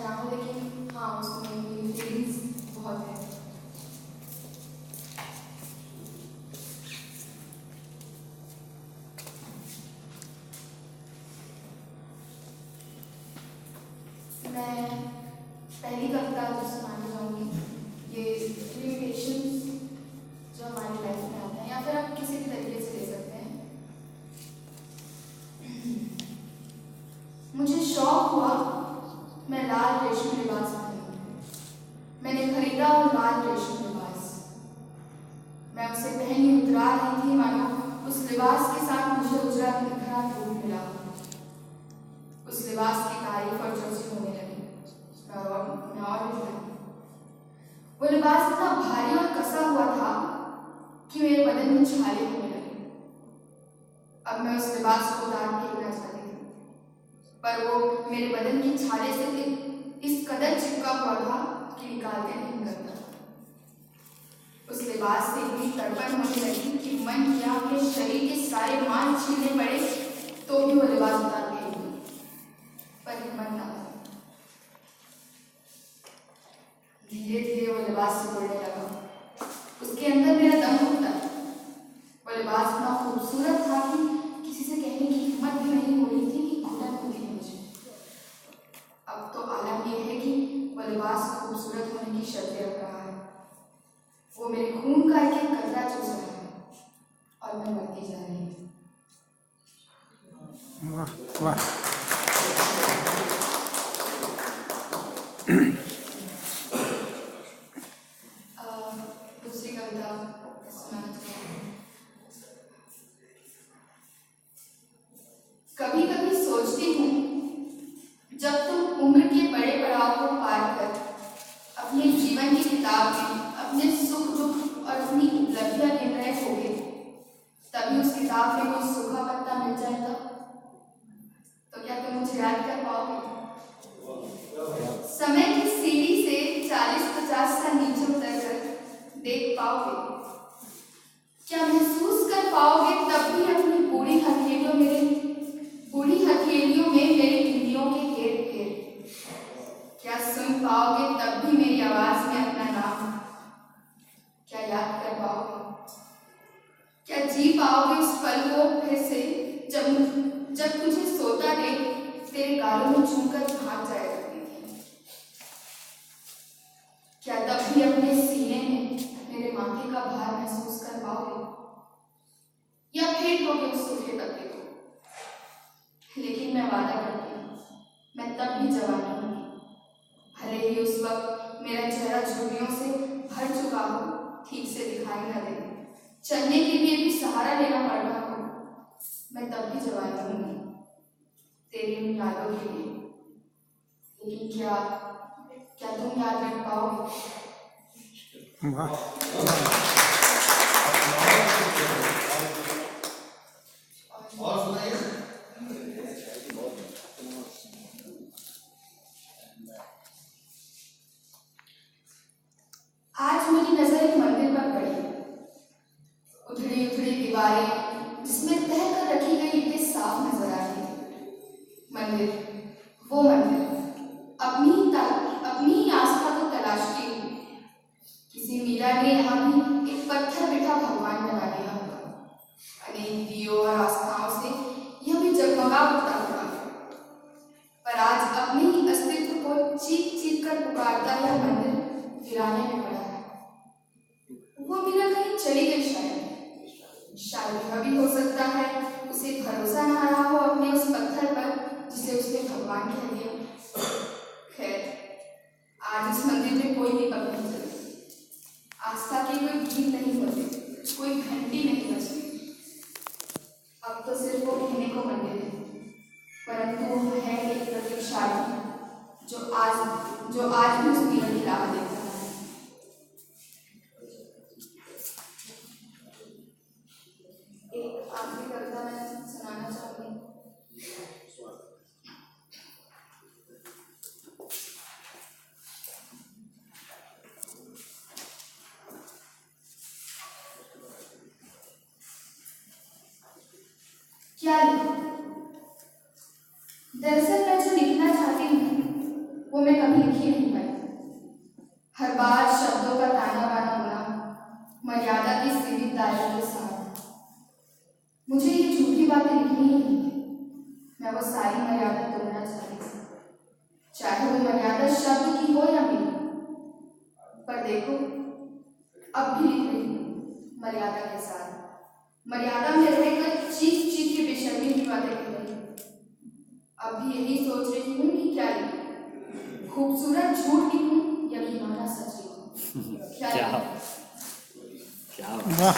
अच्छा ना हो, लेकिन हाँ उसमें मेरी फीलिंग्स बहुत है। मैं पहली कविता जो सुनाने जाऊँगी, ये लिमिटेशंस जो हमारी लाइफ में आते हैं, या फिर आप किसी भी तरीके से ले सकते हैं। मुझे शौक हुआ मैं लाल रेशमी लिबास पहनूं। मैंने खरीदा वो लाल रेशमी लिबास। मैं उसे पहनी उतरा रही थी, मानो उस लिबास के साथ मुझे उजरा निखरा रूप मिला। उस लिबास की तारीफ और चर्चा होने लगी। मैं और भी था। वो लिबास इतना भारी और कसा हुआ था कि मेरे बदन में छाले होने लगे। अब मैं उस लिबास को उतार के लेना चाहती थी, पर वो मेरे बदन की छाले से इस कदर चिपका हुआ था कि निकालते नहीं करता। उस लिबास से इतनी तड़पन होने लगी कि मन किया कि शरीर के सारे मांस छीलने पड़े तो भी वो लिबास उतार के नहीं, पर हिम्मत ना। धीरे धीरे वो लिबास सिकुड़ने लगा। उसके अंदर मेरा दम घुटता। वो लिबास इतना खूबसूरत था कि किसी से कहने की हिम्मत भी नहीं हो रही थी कि घुटन होती है मुझे। अब तो आलम यह है कि वो लिबास खूबसूरत होने की शर्तें रख रहा है। वो मेरे खून का एक एक कतरा चूस रहा है और मैं मरती जा रही हूँ। वाह वाह। दूसरी कविता सुनाना चाहूँगी। कभी कभी सोचती हूँ, जब तुम उम्र के बड़े पड़ाव को पार कर अपने जीवन की किताब में अपने सुख दुख और अपनी उपलब्धियां गिन रहे होगे, तभी उस किताब में कोई सूखा पत्ता मिल जाएगा तो क्या तुम मुझे याद कर पाओगे? समय की सीढ़ी से 40-50 साल नीचे उतर कर देख पाओगे? क्या महसूस कर पाओगे तब भी अपनी बूढ़ी हथेलियों में मेरी उंगलियों के हेर फेर? क्या सुन पाओगे तब भी मेरी आवाज में अपना नाम? क्या याद कर पाओगे? क्या जी पाओगे उस पल को फिर से जब तुझे सोता देख तेरे गालों में चूमकर भाग जाया करती थी? क्या तब भी अपने सीने में मेरे माथे का भार महसूस कर पाओगे? या फेंक दोगे उस सूखे तबके को? लेकिन मैं वादा करती हूँ, मैं तब भी जवान रहूंगी। भले ही उस वक्त मेरा चेहरा झुर्रियों से भर चुका हो, ठीक से दिखाई न दे, चलने के लिए भी सहारा लेना पड़ रहा हो, मैं तब भी जवान रहूंगी तेरी उन यादों के लिए। लेकिन क्या तुम याद रख पाओगे? वाह। और सुनाइए। आज मेरी नजर एक मंदिर पर पड़ी। उधड़ी उधड़ी दीवारें जिसमें तह कर रखी गई ईंटें साफ नजर आ रही थी। मंदिर, वो मंदिर अपनी ही आस्था को तलाशती हुई। किसी मीरा ने यहाँ भी एक पत्थर बिठा भगवान बना दिया होगा। अनेक दियों और आस्थाओं से यह भी जगमगा उठता होगा, पर आज अपने ही अस्तित्व को चीख चीख कर पुकारता यह मंदिर वीराने में पड़ा है। वो मीरा कहीं चली गई शायद यह भी हो सकता है उसे भरोसा न आया हो अपने उस पत्थर पर जिसे उसने भगवान कह दिया। खैर, आज इस मंदिर में कोई दीपक नहीं जलते, आस्था के कोई गीत नहीं होते, कोई घंटी नहीं बजती। अब तो सिर्फ वो कहने को मंदिर है, परंतु वो है एक प्रतीक्षार्थी जो आज भी उस मीरा की राह देख रहा है। एक आखिरी कविता मैं सुनाना चाहूंगी। क्या लिखूं? दरअसल मैं जो लिखना चाहती हूँ वो वो मैं कभी लिख ही नहीं पाई। हर बार शब्दों का ताना बाना होना, मर्यादा की सीमित दायरे के साथ। मुझे ये झूठी बातें लिखनी ही नहीं थी। मैं वो सारी मर्यादा तोड़ना चाहती थी, चाहे वो मर्यादा शब्द की हो या मेरी। पर देखो, अब भी लिख रही हूँ मर्यादा के साथ। मर्यादा में रहकर चीख चीख के बेशर्मी की बातें कर रही हूँ। अब भी यही सोच रही हूँ कि क्या लिखूं, खूबसूरत झूठ लिखूं या घिनौना सच लिखूं। क्या वाह।